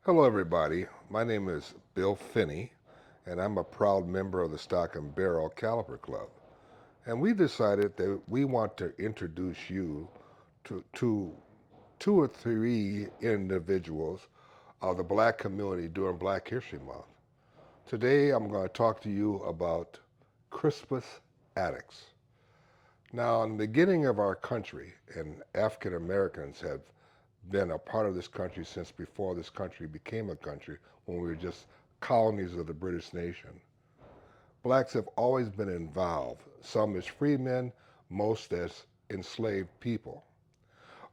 Hello, everybody. My name is Bill Finney, and I'm a proud member of the Stock and Barrel Caliber Club. And we decided that we want to introduce you to two or three individuals of the black community during Black History Month. Today, I'm going to talk to you about Crispus Attucks. Now, in the beginning of our country, and African Americans have been a part of this country since before this country became a country, when we were just colonies of the British nation. Blacks have always been involved, some as freemen, most as enslaved people.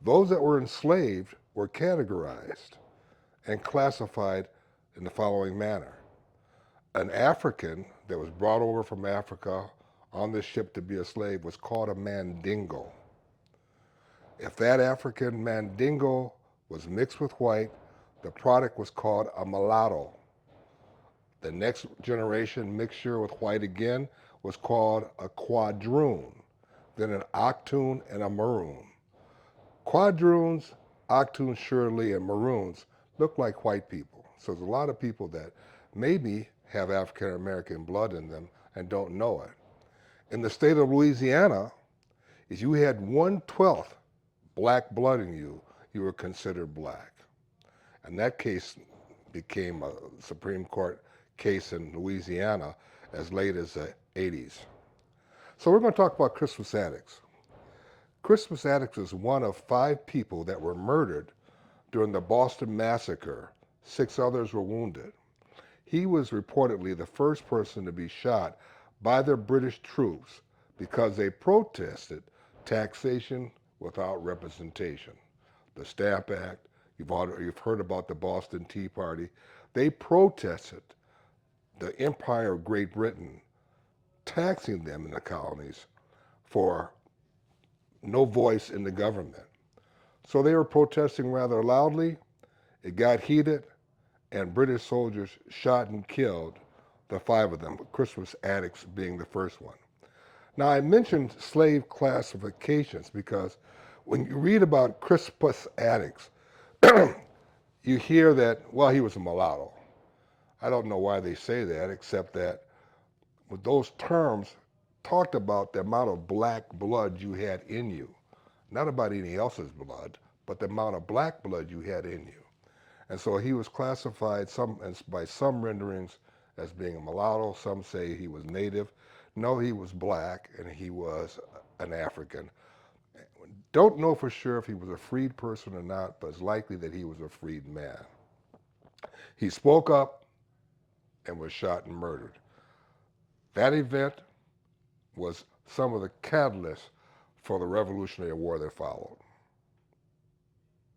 Those that were enslaved were categorized and classified in the following manner. An African that was brought over from Africa on this ship to be a slave was called a mandingo. If that African mandingo was mixed with white, the product was called a mulatto. The next generation mixture with white again was called a quadroon, then an octoon and a maroon. Quadroons, octoons surely, and maroons look like white people. So there's a lot of people that maybe have African American blood in them and don't know it. In the state of Louisiana, if you had 1/12 black blood in you, you were considered black. And that case became a Supreme Court case in Louisiana as late as the 80s. So we're going to talk about Crispus Attucks. Crispus Attucks is one of 5 people that were murdered during the Boston Massacre. 6 others were wounded. He was reportedly the first person to be shot by the British troops because they protested taxation without representation. The Stamp Act, you've heard about the Boston Tea Party. They protested the Empire of Great Britain taxing them in the colonies for no voice in the government. So they were protesting rather loudly. It got heated, and British soldiers shot and killed the 5 of them, Crispus Attucks being the first one. Now, I mentioned slave classifications because when you read about Crispus Attucks, you hear that, well, he was a mulatto. I don't know why they say that, except that with those terms talked about the amount of black blood you had in you, not about any else's blood, but the amount of black blood you had in you. And so he was classified by some renderings as being a mulatto. Some say he was native. No, he was black and he was an African. Don't know for sure if he was a freed person or not, but it's likely that he was a freed man. He spoke up and was shot and murdered. That event was some of the catalyst for the Revolutionary War that followed.